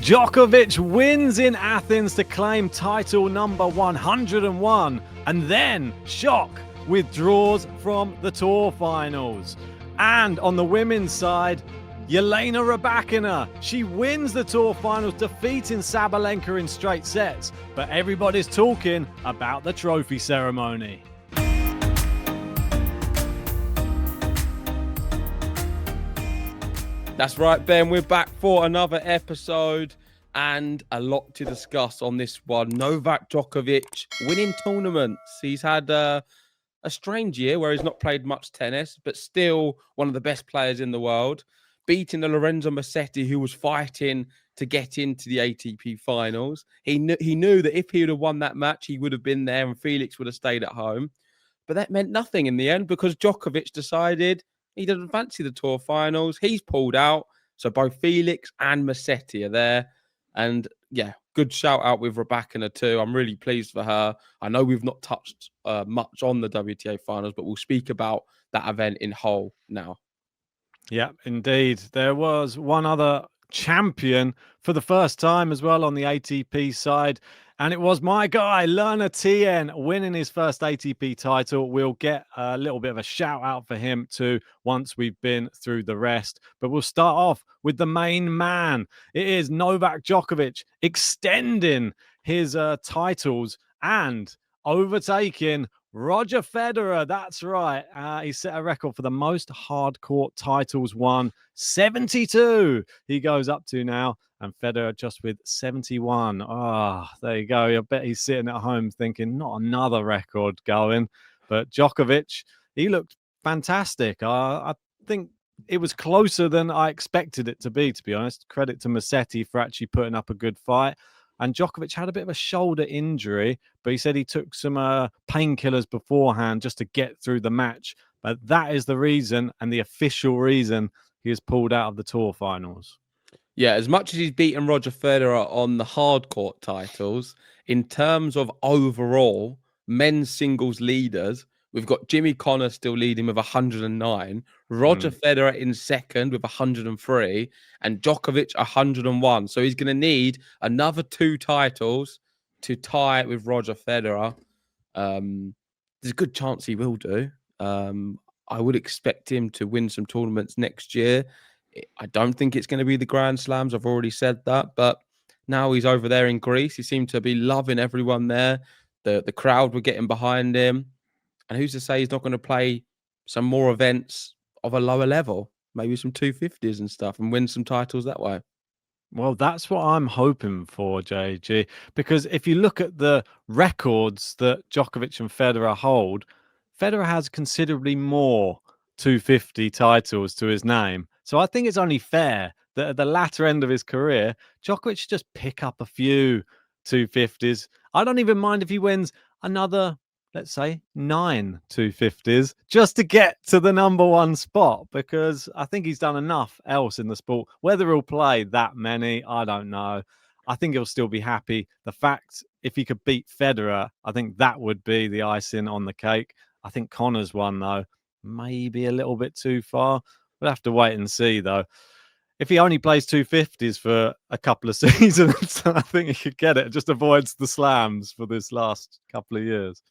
Djokovic wins in Athens to claim title number 101 and then, shock, withdraws from the tour finals. And on the women's side, Rybakina, she wins the tour finals, defeating Sabalenka in straight sets. But everybody's talking about the trophy ceremony. That's right, Ben. We're back for another episode and a lot to discuss on this one. Novak Djokovic winning tournaments. He's had a strange year where he's not played much tennis, but still one of the best players in the world. Beating the Lorenzo Musetti, who was fighting to get into the ATP Finals. He knew that if he would have won that match, he would have been there and Felix would have stayed at home. But that meant nothing in the end because Djokovic decided he doesn't fancy the tour finals. He's pulled out. So both Felix and Musetti are there. And yeah, good shout out with Rybakina too. I'm really pleased for her. I know we've not touched much on the WTA Finals, but we'll speak about that event in whole now. Yeah, indeed. There was one other champion for the first time as well on the ATP side. And it was my guy, Learner Tien, winning his first ATP title. We'll get a little bit of a shout out for him too once we've been through the rest. But we'll start off with the main man. It is Novak Djokovic extending his titles and overtaking Roger Federer. That's right. He set a record for the most hard court titles won. 72 he goes up to now. And Federer just with 71. There you go. I bet he's sitting at home thinking, not another record going. But Djokovic, he looked fantastic. I think it was closer than I expected it to be honest. Credit to Musetti for actually putting up a good fight. And Djokovic had a bit of a shoulder injury, but he said he took some painkillers beforehand just to get through the match. But that is the reason and the official reason he is pulled out of the tour finals. Yeah, as much as he's beaten Roger Federer on the hard court titles, in terms of overall men's singles leaders, we've got Jimmy Connor still leading with 109, Roger Federer in second with 103, and Djokovic 101. So he's going to need another 2 titles to tie it with Roger Federer. There's a good chance he will do. I would expect him to win some tournaments next year. I don't think it's going to be the Grand Slams. I've already said that. But now he's over there in Greece. He seemed to be loving everyone there. The crowd were getting behind him. And who's to say he's not going to play some more events of a lower level? Maybe some 250s and stuff and win some titles that way. Well, that's what I'm hoping for, JG. Because if you look at the records that Djokovic and Federer hold, Federer has considerably more 250 titles to his name. So I think it's only fair that at the latter end of his career, Djokovic just pick up a few 250s. I don't even mind if he wins another, let's say, 9 250s just to get to the number 1 spot, because I think he's done enough else in the sport. Whether he'll play that many, I don't know. I think he'll still be happy. The fact, if he could beat Federer, I think that would be the icing on the cake. I think Connor's one, though, maybe a little bit too far. We'll have to wait and see, though. If he only plays 250s for a couple of seasons, I think he could get it. It just avoids the slams for this last couple of years.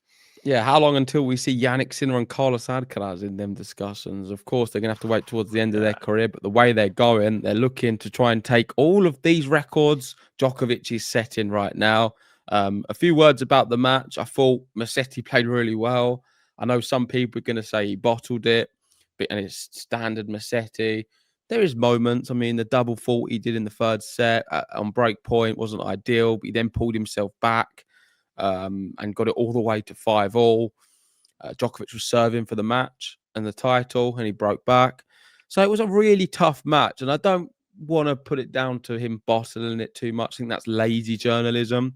Yeah, how long until we see Yannick Sinner and Carlos Alcaraz in them discussions? Of course, they're going to have to wait towards the end of their career, but the way they're going, they're looking to try and take all of these records Djokovic is setting right now. A few words about the match. I thought Musetti played really well. I know some people are going to say he bottled it, and it's standard Musetti. There is moments. I mean, the double fault he did in the third set on break point wasn't ideal, but he then pulled himself back and got it all the way to 5-all. Djokovic was serving for the match and the title, and he broke back. So it was a really tough match, and I don't want to put it down to him bottling it too much. I think that's lazy journalism.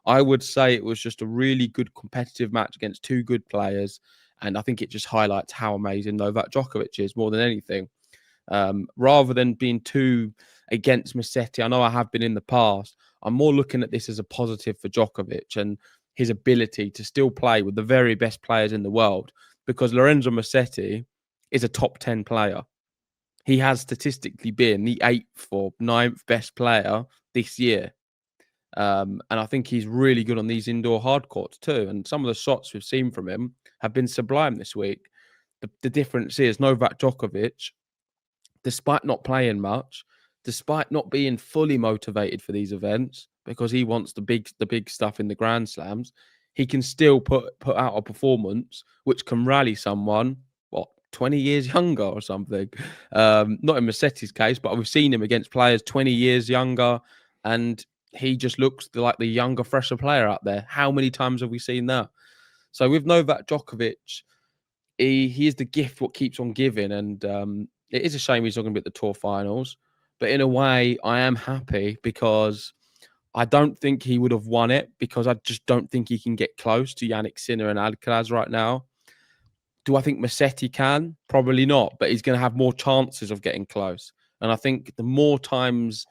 I would say it was just a really good competitive match against 2 good players, and I think it just highlights how amazing Novak Djokovic is more than anything. Rather than being too against Musetti, I know I have been in the past, I'm more looking at this as a positive for Djokovic and his ability to still play with the very best players in the world, because Lorenzo Musetti is a top 10 player. He has statistically been the 8th or 9th best player this year. And I think he's really good on these indoor hard courts too. And some of the shots we've seen from him have been sublime this week. The difference is Novak Djokovic, despite not playing much, despite not being fully motivated for these events, because he wants the big stuff in the Grand Slams, he can still put out a performance which can rally someone, 20 years younger or something. Not in Musetti's case, but we've seen him against players 20 years younger, and he just looks like the younger, fresher player out there. How many times have we seen that? So with Novak Djokovic, he is the gift what keeps on giving, and it is a shame he's not going to be at the Tour Finals. But in a way, I am happy because I don't think he would have won it, because I just don't think he can get close to Jannik Sinner and Alcaraz right now. Do I think Musetti can? Probably not, but he's going to have more chances of getting close. And I think the more times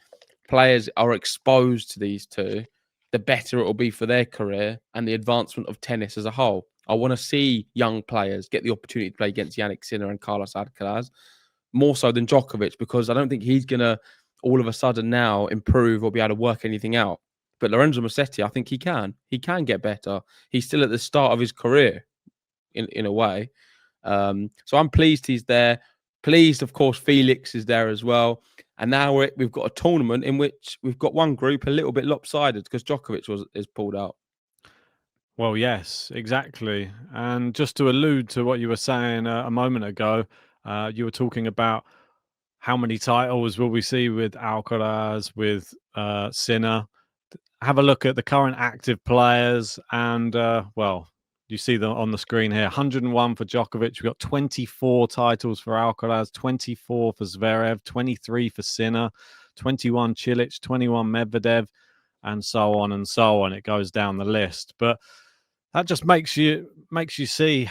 players are exposed to these two, the better it will be for their career and the advancement of tennis as a whole. I want to see young players get the opportunity to play against Jannik Sinner and Carlos Alcaraz, more so than Djokovic, because I don't think he's going to all of a sudden now improve or be able to work anything out. But Lorenzo Musetti, I think he can. He can get better. He's still at the start of his career in a way. So I'm pleased he's there. Pleased, of course, Felix is there as well. And now we've got a tournament in which we've got one group a little bit lopsided because Djokovic is pulled out. Well, yes, exactly. And just to allude to what you were saying a moment ago, you were talking about how many titles will we see with Alcaraz, with Sinner. Have a look at the current active players, and you see them on the screen here. 101 for Djokovic. We've got 24 titles for Alcaraz, 24 for Zverev, 23 for Sinner, 21 Cilic, 21 Medvedev, and so on and so on. It goes down the list, but that just makes you see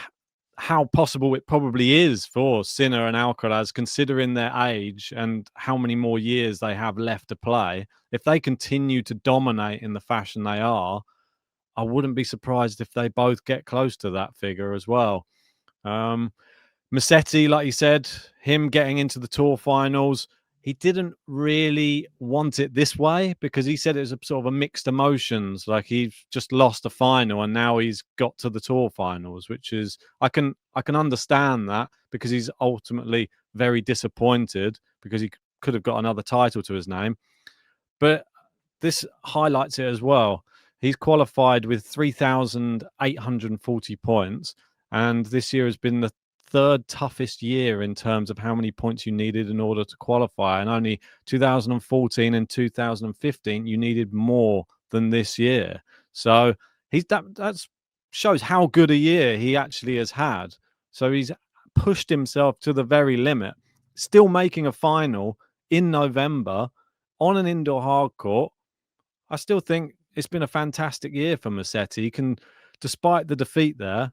how possible it probably is for Sinner and Alcaraz, considering their age and how many more years they have left to play. If they continue to dominate in the fashion they are, I wouldn't be surprised if they both get close to that figure as well. Musetti, like you said, him getting into the Tour Finals, he didn't really want it this way because he said it was a sort of a mixed emotions. Like he's just lost a final and now he's got to the Tour Finals, which is I can understand that because he's ultimately very disappointed because he could have got another title to his name. But this highlights it as well. He's qualified with 3,840 points, and this year has been the third toughest year in terms of how many points you needed in order to qualify. And only 2014 and 2015, you needed more than this year. So that shows how good a year he actually has had. So he's pushed himself to the very limit, still making a final in November on an indoor hard court. I still think it's been a fantastic year for Musetti. He can, despite the defeat there,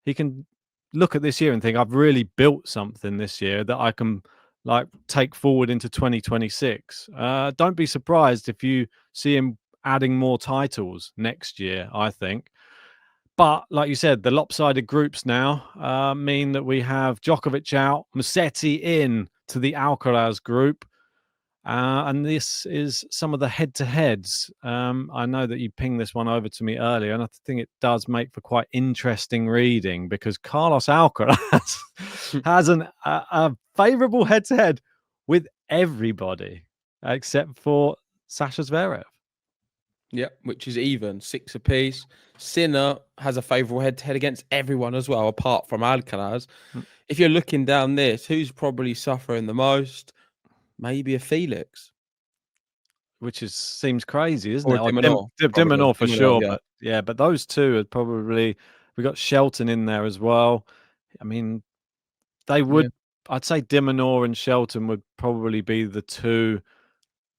he can look at this year and think, I've really built something this year that I can take forward into 2026. Don't be surprised if you see him adding more titles next year, I think. But like you said, the lopsided groups now mean that we have Djokovic out, Musetti in to the Alcaraz group. And this is some of the head-to-heads. I know that you pinged this one over to me earlier, and I think it does make for quite interesting reading because Carlos Alcaraz has a favourable head-to-head with everybody except for Sasha Zverev. Yeah, which is even, 6 apiece. Sinner has a favourable head-to-head against everyone as well, apart from Alcaraz. If you're looking down this, who's probably suffering the most? Maybe a Felix, which seems crazy, isn't or it? De Minaur for sure, yeah. but those two are probably. We got Shelton in there as well. I mean, they would. Yeah. I'd say De Minaur and Shelton would probably be the two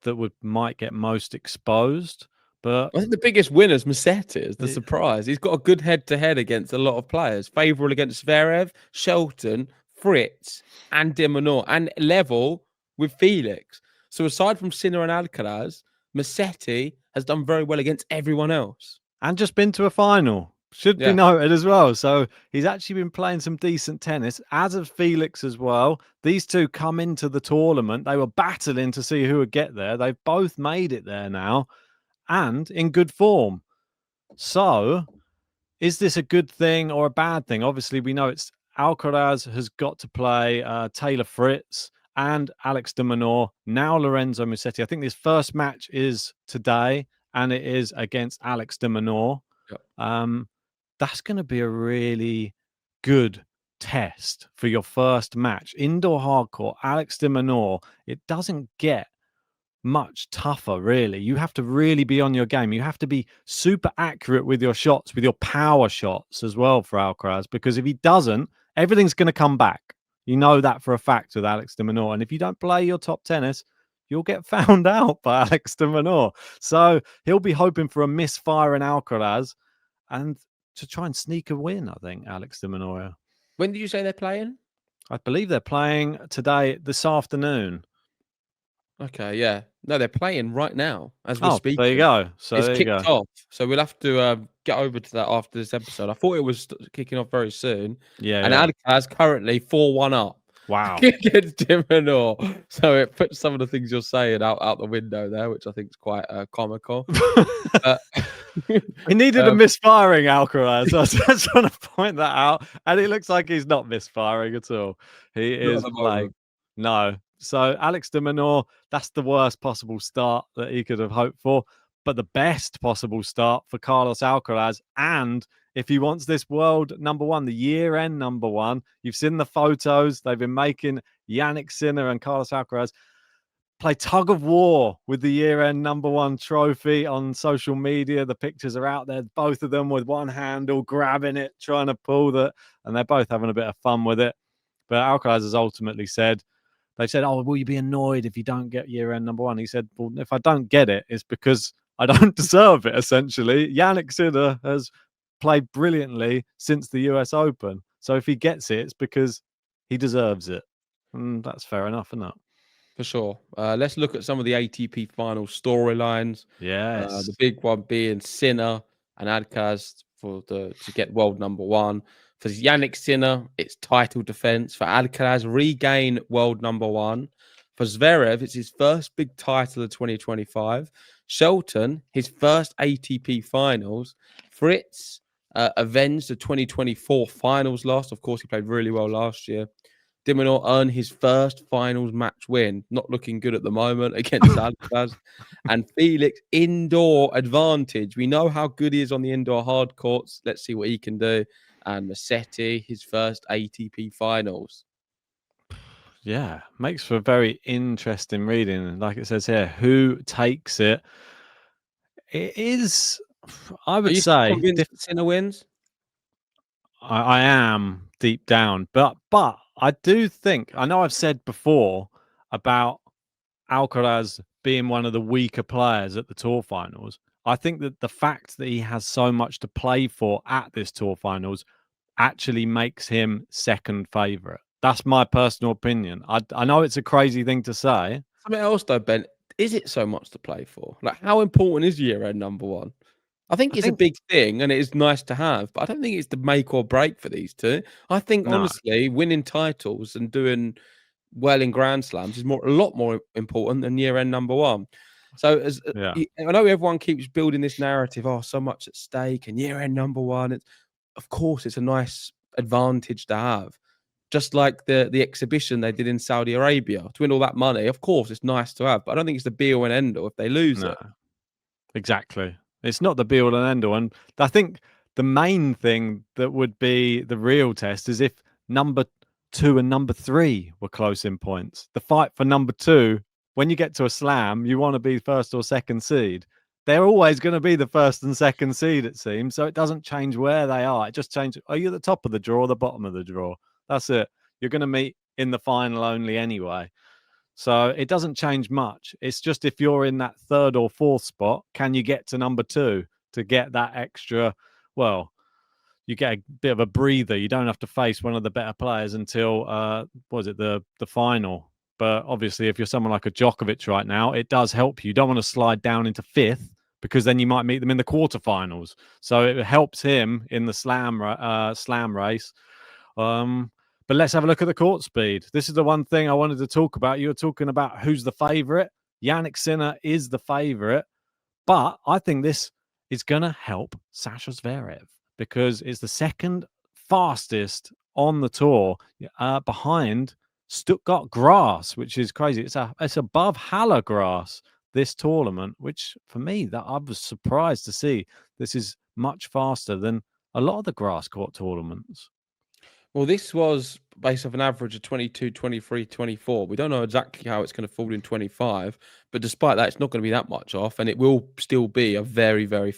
that might get most exposed. But I think the biggest winner is Musetti, is the surprise. He's got a good head-to-head against a lot of players. Favourable against Zverev, Shelton, Fritz, and De Minaur, and level with Felix. So aside from Sinner and Alcaraz, Musetti has done very well against everyone else. And just been to a final. Should be Yeah. noted as well. So he's actually been playing some decent tennis, as has Felix as well. These two come into the tournament. They were battling to see who would get there. They've both made it there now and in good form. So is this a good thing or a bad thing? Obviously, we know it's Alcaraz has got to play Taylor Fritz and Alex de Minaur, now Lorenzo Musetti. I think this first match is today, and it is against Alex de Minaur. Yep. That's going to be a really good test for your first match. Indoor hardcourt, Alex de Minaur. It doesn't get much tougher, really. You have to really be on your game. You have to be super accurate with your shots, with your power shots as well for Alcaraz, because if he doesn't, everything's going to come back. You know that for a fact with Alex de Minaur. And if you don't play your top tennis, you'll get found out by Alex de Minaur. So he'll be hoping for a misfire in Alcaraz and to try and sneak a win, I think, Alex de Minaur. When did you say they're playing? I believe they're playing today, this afternoon. Okay, yeah. No, they're playing right now as we're speaking. There you go. So it's there you kicked go. off. So we'll have to get over to that after this episode. I thought it was kicking off very soon. Yeah. And Alcaraz currently 4-1 up. Wow. Against de Minaur. So it puts some of the things you're saying out the window there, which I think is quite comical. He needed a misfiring Alcaraz. I was just trying to point that out. And it looks like he's not misfiring at all. He is playing. No. So Alex de Minaur, that's the worst possible start that he could have hoped for. But the best possible start for Carlos Alcaraz. And if he wants this world number one, the year-end number one, you've seen the photos. They've been making Jannik Sinner and Carlos Alcaraz play tug of war with the year-end number one trophy on social media. The pictures are out there, both of them with one handle grabbing it, trying to pull that, and they're both having a bit of fun with it. But Alcaraz has ultimately said, they said, "Oh, will you be annoyed if you don't get year-end number one?" He said, "Well, if I don't get it, it's because I don't deserve it." Essentially, Jannik Sinner has played brilliantly since the US Open, so if he gets it, it's because he deserves it, and that's fair enough, isn't it? For sure. Let's look at some of the ATP final storylines. Yes. The big one being Sinner and Alcaraz to get world number one. For Jannik Sinner, it's title defense. For Alcaraz, regain world number one. For Zverev, it's his first big title of 2025. Shelton, his first ATP finals. Fritz, avenged the 2024 finals loss. Of course, he played really well last year. De Minaur earned his first finals match win. Not looking good at the moment against Alcaraz. And Felix, indoor advantage. We know how good he is on the indoor hard courts. Let's see what he can do. And Musetti, his first ATP finals. Yeah, makes for a very interesting reading. Like it says here, who takes it? It is, I would say, convinced Sinner wins? I am deep down, but I do think, I know I've said before about Alcaraz being one of the weaker players at the tour finals. I think that the fact that he has so much to play for at this tour finals actually makes him second favourite. That's my personal opinion. I know it's a crazy thing to say. Something else though, Ben, is it so much to play for? Like, how important is year-end number one? I think it's a big thing and it is nice to have, but I don't think it's the make or break for these two. I think honestly, winning titles and doing well in Grand Slams is a lot more important than year-end number one. So I know everyone keeps building this narrative, oh, so much at stake and year-end number one. Of course, it's a nice advantage to have. Just like the exhibition they did in Saudi Arabia to win all that money. Of course, it's nice to have, but I don't think it's the be-all and end-all if they lose it. Exactly. It's not the be-all and end-all. And I think the main thing that would be the real test is if number 2 and number 3 were close in points. The fight for number 2, when you get to a slam, you want to be first or second seed. They're always going to be the first and second seed, it seems. So it doesn't change where they are. It just changes. Are you at the top of the draw or the bottom of the draw? That's it. You're going to meet in the final only anyway. So it doesn't change much. It's just if you're in that 3rd or 4th spot, can you get to number 2 to get that extra? Well, you get a bit of a breather. You don't have to face one of the better players until the final. But obviously, if you're someone like a Djokovic right now, it does help you. You don't want to slide down into 5th because then you might meet them in the quarterfinals. So it helps him in the slam race. But let's have a look at the court speed. This is the one thing I wanted to talk about. You were talking about who's the favourite. Jannik Sinner is the favourite, but I think this is going to help Sasha Zverev because it's the second fastest on the tour, behind Stuttgart grass, which is crazy. It's above Haller grass this tournament, which for me, that I was surprised to see. This is much faster than a lot of the grass court tournaments. Well, this was based off an average of 22, 23, 24. We don't know exactly how it's going to fall in 25, but despite that, it's not going to be that much off, and it will still be a very, very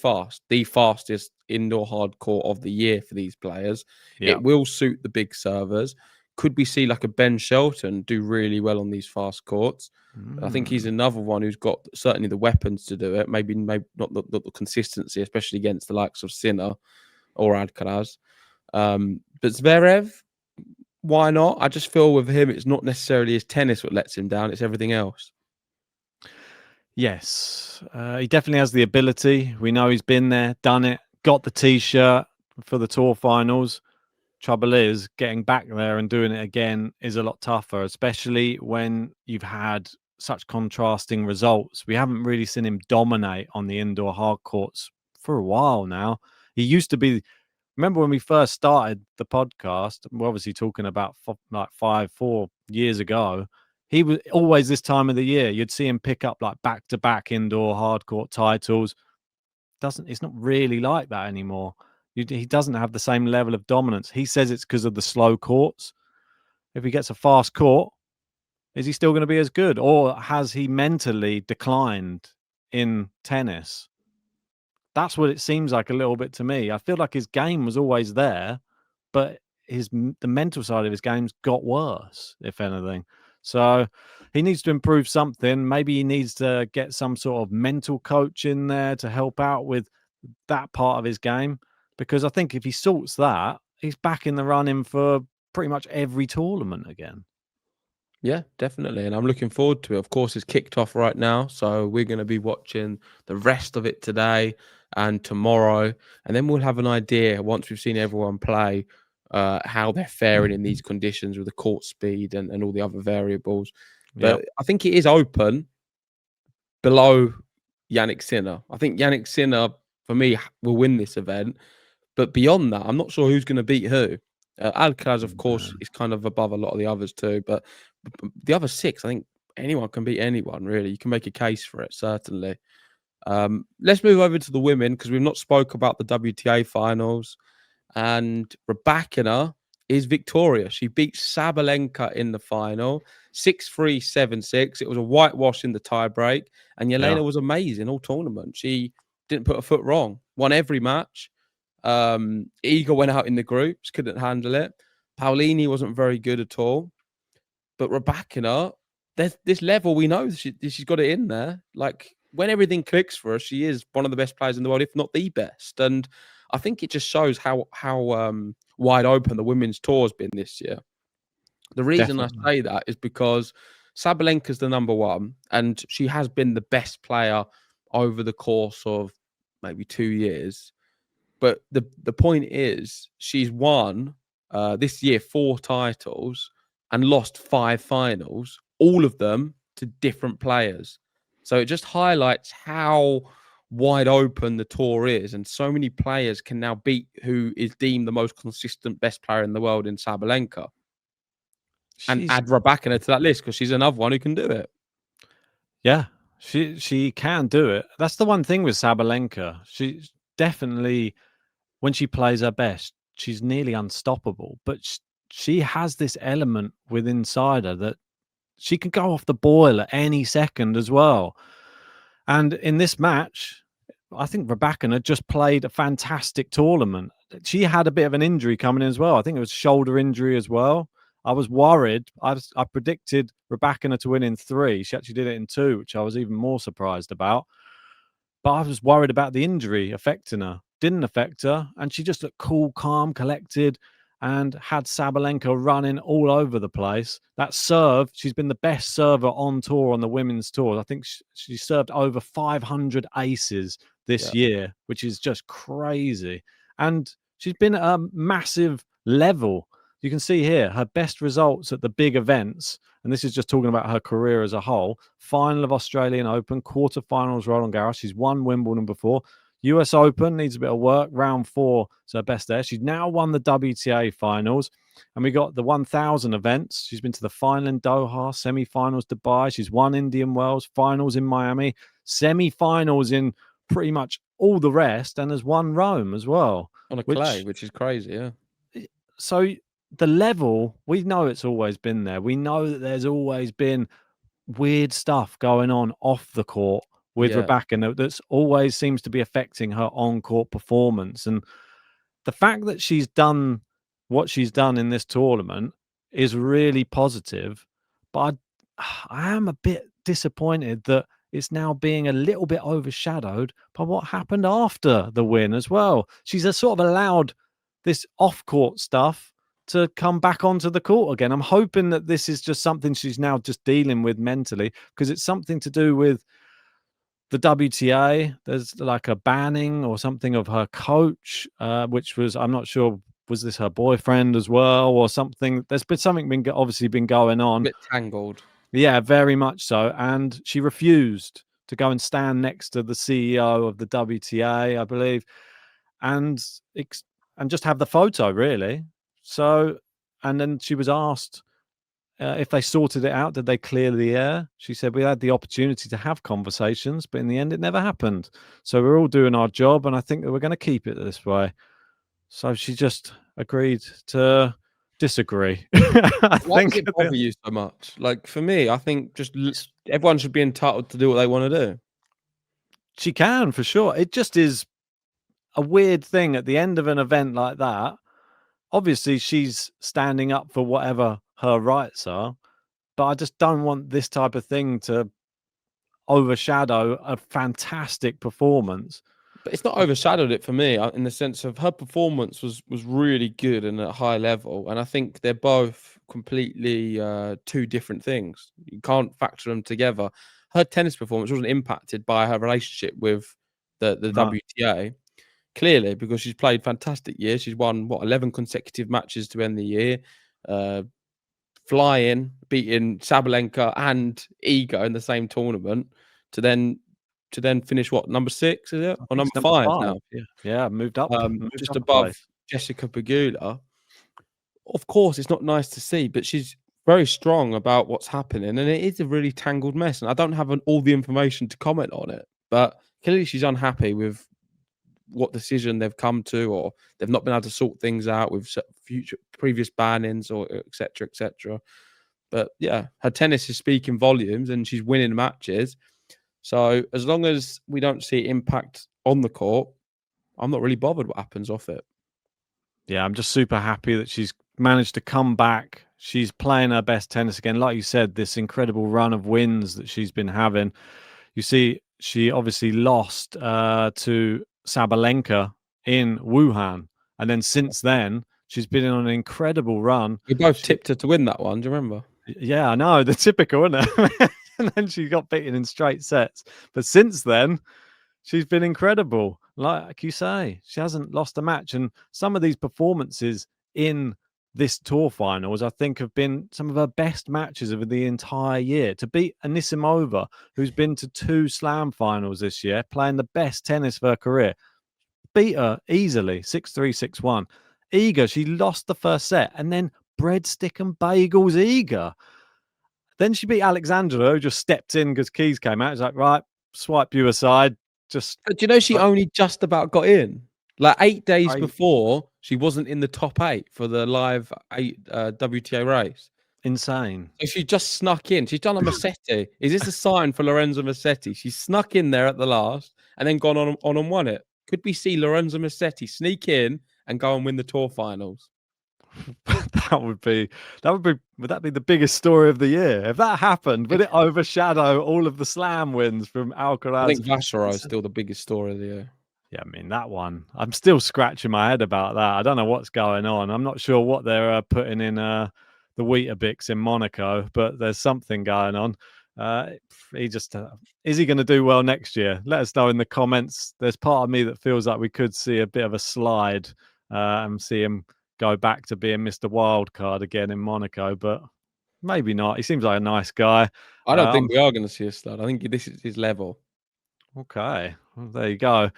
the fastest indoor hard court of the year for these players. Yeah. It will suit the big servers. Could we see like a Ben Shelton do really well on these fast courts? I think he's another one who's got certainly the weapons to do it. Maybe not the consistency, especially against the likes of Sinner or Alcaraz. But Zverev, why not? I just feel with him, it's not necessarily his tennis what lets him down. It's everything else. Yes, he definitely has the ability. We know he's been there, done it, got the T-shirt for the tour finals. Trouble is, getting back there and doing it again is a lot tougher, especially when you've had such contrasting results. We haven't really seen him dominate on the indoor hard courts for a while now. He used to be... Remember when we first started the podcast, we're obviously talking about like 4 years ago, he was always this time of the year. You'd see him pick up like back-to-back indoor hardcourt titles. It's not really like that anymore. He doesn't have the same level of dominance. He says it's because of the slow courts. If he gets a fast court, is he still going to be as good? Or has he mentally declined in tennis? That's what it seems like a little bit to me. I feel like his game was always there, but the mental side of his game's got worse, if anything. So he needs to improve something. Maybe he needs to get some sort of mental coach in there to help out with that part of his game, because I think if he sorts that, he's back in the running for pretty much every tournament again. Yeah, definitely. And I'm looking forward to it. Of course, it's kicked off right now. So we're going to be watching the rest of it today and tomorrow. And then we'll have an idea once we've seen everyone play how they're faring in these conditions with the court speed and all the other variables. But I think it is open below Jannik Sinner. I think Jannik Sinner, for me, will win this event. But beyond that, I'm not sure who's going to beat who. Alcaraz, of course, is kind of above a lot of the others too. But the other 6, I think anyone can beat anyone, really. You can make a case for it, certainly. Let's move over to the women because we've not spoke about the WTA Finals. And Rybakina is victorious. She beat Sabalenka in the final, 6-3, 7-6. It was a whitewash in the tiebreak. And Jelena was amazing all tournament. She didn't put a foot wrong. Won every match. Iga went out in the groups, couldn't handle it. Paolini wasn't very good at all. But Rybakina, there's this level we know she's got it in there. Like when everything clicks for her, she is one of the best players in the world, if not the best. And I think it just shows how wide open the women's tour has been this year. The reason I say that is because Sabalenka's the number one, and she has been the best player over the course of maybe 2 years. But the point is, she's won this year 4 titles and lost 5 finals, all of them to different players. So it just highlights how wide open the tour is, and so many players can now beat who is deemed the most consistent best player in the world in Sabalenka. And add Rybakina to that list because she's another one who can do it. Yeah, she can do it. That's the one thing with Sabalenka. She's definitely, when she plays her best, she's nearly unstoppable. But she has this element within her that she can go off the boil at any second as well. And in this match, I think Rybakina just played a fantastic tournament. She had a bit of an injury coming in as well. I think it was shoulder injury as well. I was worried. I predicted Rybakina to win in 3. She actually did it in 2, which I was even more surprised about. But I was worried about the injury affecting her. Didn't affect her. And she just looked cool, calm, collected. and had Sabalenka running all over the place. That serve, she's been the best server on tour on the women's tour. I think she served over 500 aces this year, which is just crazy. And she's been at a massive level. You can see here her best results at the big events, and this is just talking about her career as a whole. Final of Australian Open, quarterfinals Roland Garros. She's won Wimbledon before. US Open needs a bit of work. Round 4 is her best there. She's now won the WTA Finals. And we got the 1,000 events. She's been to the final in Doha, semi-finals Dubai. She's won Indian Wells, finals in Miami, semi-finals in pretty much all the rest, and has won Rome as well. On a clay, which is crazy, yeah. So the level, we know it's always been there. We know that there's always been weird stuff going on off the court with Rybakina that's always seems to be affecting her on-court performance. And the fact that she's done what she's done in this tournament is really positive. But I am a bit disappointed that it's now being a little bit overshadowed by what happened after the win as well. She's sort of allowed this off-court stuff to come back onto the court again. I'm hoping that this is just something she's now just dealing with mentally, because it's something to do with the WTA. There's like a banning or something of her coach, which was, I'm not sure, was this her boyfriend as well or something? There's been something obviously been going on. A bit tangled. Yeah, very much so. And she refused to go and stand next to the CEO of the WTA, I believe, and just have the photo, really. So, and then she was asked if they sorted it out, did they clear the air? She said, we had the opportunity to have conversations, but in the end, it never happened. So we're all doing our job, and I think that we're going to keep it this way. So she just agreed to disagree. Why does it bother you so much? Like, for me, I think just everyone should be entitled to do what they want to do. She can, for sure. It just is a weird thing at the end of an event like that. Obviously, she's standing up for whatever her rights are, but I just don't want this type of thing to overshadow a fantastic performance. But it's not overshadowed it for me in the sense of her performance was really good and at a high level. And I think they're both completely two different things. You can't factor them together. Her tennis performance wasn't impacted by her relationship with the WTA. Clearly, because she's played fantastic years. She's won, 11 consecutive matches to end the year. Flying, beating Sabalenka and Iga in the same tournament to then finish number 6, is it? Or number 5 now? Yeah, moved up. Just above Jessica Pegula. Of course, it's not nice to see, but she's very strong about what's happening. And it is a really tangled mess. And I don't have all the information to comment on it. But clearly she's unhappy with what decision they've come to, or they've not been able to sort things out with previous bannings, or etc. etc. But yeah, her tennis is speaking volumes and she's winning matches. So as long as we don't see impact on the court, I'm not really bothered what happens off it. Yeah, I'm just super happy that she's managed to come back. She's playing her best tennis again. Like you said, this incredible run of wins that she's been having. You see, she obviously lost to Sabalenka in Wuhan. And then since then, she's been on an incredible run. We both tipped her to win that one. Do you remember? Yeah, I know. The typical, isn't it? And then she got beaten in straight sets. But since then, she's been incredible. Like you say, she hasn't lost a match. And some of these performances in this tour finals, I think, have been some of her best matches of the entire year. To beat Anisimova, who's been to 2 slam finals this year, playing the best tennis of her career, beat her easily, 6-3, 6-1. Iga, she lost the first set, and then breadstick and bagels Iga. Then she beat Alexandra, who just stepped in because Keys came out. He's like, right, swipe you aside. Just. But do you know she only just about got in? Like 8 days before, she wasn't in the top 8 for the live WTA race. Insane. So she just snuck in. She's done a Musetti. Is this a sign for Lorenzo Musetti? She snuck in there at the last and then gone on and won it. Could we see Lorenzo Musetti sneak in and go and win the tour finals? Would that be the biggest story of the year? If that happened, would it overshadow all of the slam wins from Alcaraz? I think Vacheron is still the biggest story of the year. Yeah, I mean, that one, I'm still scratching my head about that. I don't know what's going on. I'm not sure what they're putting in the Weetabix in Monaco, but there's something going on. Uh, he just is he going to do well next year? Let us know in the comments. There's part of me that feels like we could see a bit of a slide and see him go back to being Mr. Wildcard again in Monaco, but maybe not. He seems like a nice guy. I don't Um, think we are going to see a stud. I think this is his level. okay, well, there you go.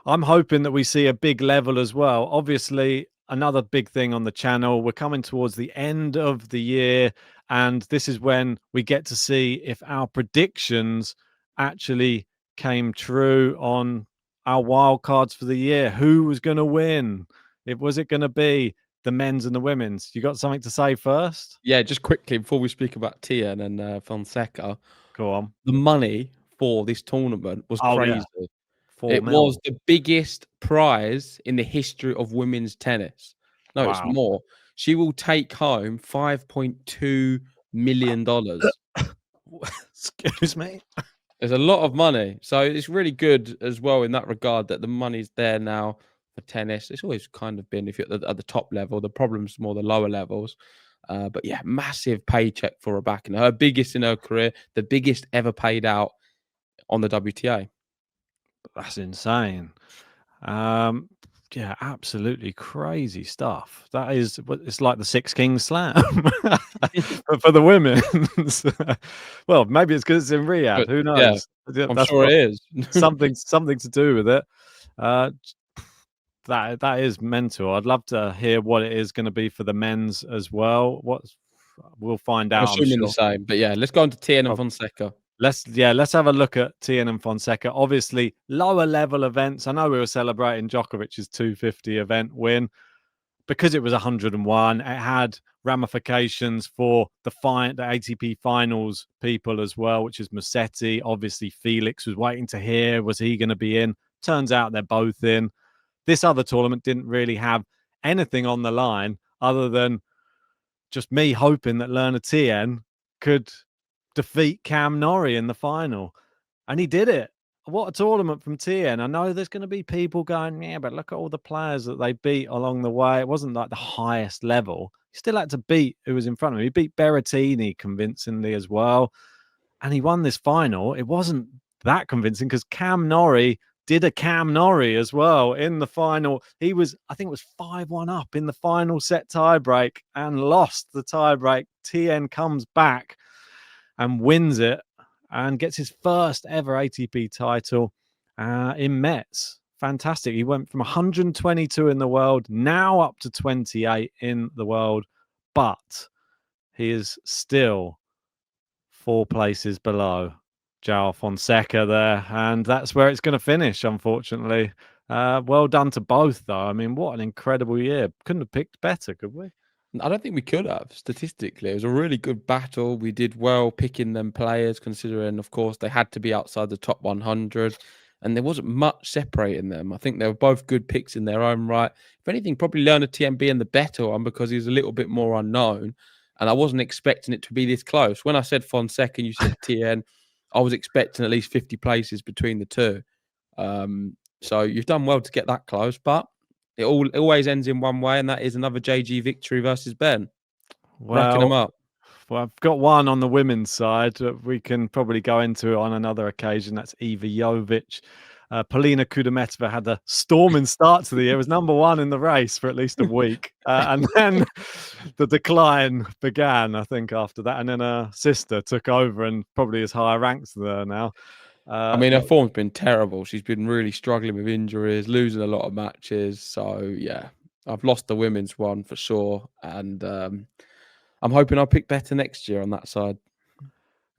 I'm hoping that we see a big level as well. Obviously, another big thing on the channel, we're coming towards the end of the year, and this is when we get to see if our predictions actually came true on our wild cards for the year. Who was going to win? Was it going to be the men's and the women's? You got something to say first? Yeah, just quickly before we speak about Tien and Fonseca, Go on. the money for this tournament was Oh yeah, crazy. 4 It was mil. the biggest prize in the history of women's tennis. No, it's Wow. more. She will take home $5.2 million. Excuse me. There's a lot of money. So it's really good as well in that regard that the money's there now for tennis. It's always kind of been if you're at the top level, the problem's more the lower levels. But yeah, massive paycheck for Rybakina. Her biggest in her career, the biggest ever paid out on the WTA. That's insane. Um, yeah, absolutely crazy stuff. That is, it's like the Six Kings Slam, but for the women's. Well, maybe it's because it's in Riyadh. But Who yeah, knows? I'm That's sure got it is. something to do with it. Uh, that is mental. I'd love to hear what it is going to be for the men's as well. We'll find I'm out, I'm assuming the sure. same. But yeah, let's go on to Tien and Fonseca. Let's have a look at Tien and Fonseca. Obviously, lower level events. I know we were celebrating Djokovic's 250 event win because it was 101. It had ramifications for the ATP Finals people as well, which is Musetti. Obviously, Felix was waiting to hear was he going to be in. Turns out they're both in. This other tournament didn't really have anything on the line other than just me hoping that Learner Tien could defeat Cam Norrie in the final. And he did it. What a tournament from Tien. I know there's going to be people going, yeah, but look at all the players that they beat along the way. It wasn't like the highest level. He still had to beat who was in front of him. He beat Berrettini convincingly as well. And he won this final. It wasn't that convincing because Cam Norrie did a Cam Norrie as well in the final. He was, I think it was 5-1 up in the final set tiebreak and lost the tiebreak. Tien comes back and wins it and gets his first ever ATP title in Metz. Fantastic. He went from 122 in the world, now up to 28 in the world, but he is still 4 places below João Fonseca there, and that's where it's going to finish, unfortunately. Well done to both, though. I mean, what an incredible year. Couldn't have picked better, could we? I don't think we could have statistically. It was a really good battle. We did well picking them players, considering, of course, they had to be outside the top 100, and there wasn't much separating them. I think they were both good picks in their own right. If anything, probably Learner Tien being the better one because he's a little bit more unknown, and I wasn't expecting it to be this close. When I said Fonseca and you said Tien, I was expecting at least 50 places between the two. So you've done well to get that close, but it always ends in one way, and that is another JG victory versus Ben. Racking them Well, up. I've got one on the women's side that we can probably go into on another occasion. That's Eva Jovic. Polina Kudermetova had a storming start to the year. Was number one in the race for at least a week. And then the decline began, I think, after that. And then her sister took over and probably is higher ranked than her now. I mean, her form's been terrible. She's been really struggling with injuries, losing a lot of matches. So, yeah, I've lost the women's one for sure. And I'm hoping I'll pick better next year on that side.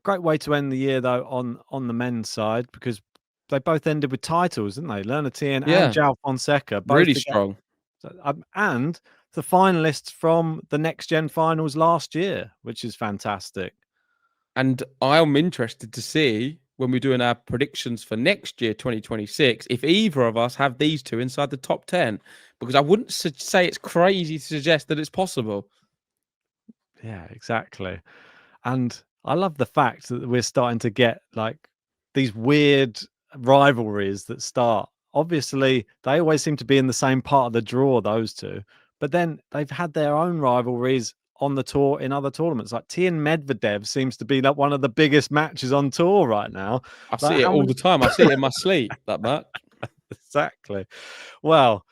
Great way to end the year, though, on the men's side, because they both ended with titles, didn't they? Learner Tien and Yeah, João Fonseca both really together. strong. And the finalists from the Next Gen Finals last year, which is fantastic. And I'm interested to see when we're doing our predictions for next year, 2026, if either of us have these two inside the top 10, because I wouldn't say it's crazy to suggest that it's possible. Yeah, exactly. And I love the fact that we're starting to get like these weird rivalries that start obviously they always seem to be in the same part of the draw, those two. But then they've had their own rivalries on the tour in other tournaments. Like Tien Medvedev seems to be like one of the biggest matches on tour right now. I Like, see it all the time. I see it in my sleep, that match. Exactly. Well,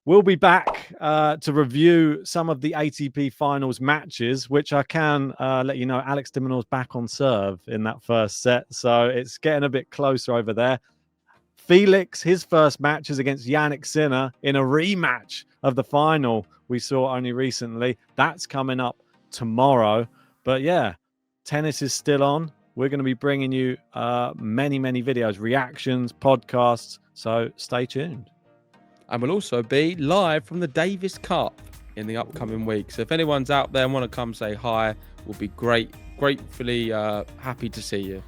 we'll be back to review some of the ATP Finals matches, which I can let you know, Alex de Minaur's back on serve in that first set. So it's getting a bit closer over there. Felix, his first match is against Jannik Sinner in a rematch of the final we saw only recently. That's coming up tomorrow. But yeah, tennis is still on. We're going to be bringing you many videos, reactions, podcasts. So stay tuned. And we'll also be live from the Davis Cup in the upcoming week. So if anyone's out there and want to come say hi, we'll be gratefully happy to see you.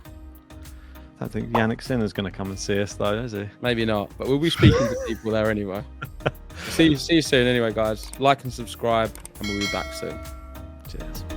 I don't think Jannik Sinner's going to come and see us, though, is he? Maybe not, but we'll be speaking to people there anyway. See you soon anyway, guys. Like and subscribe, and we'll be back soon. Cheers.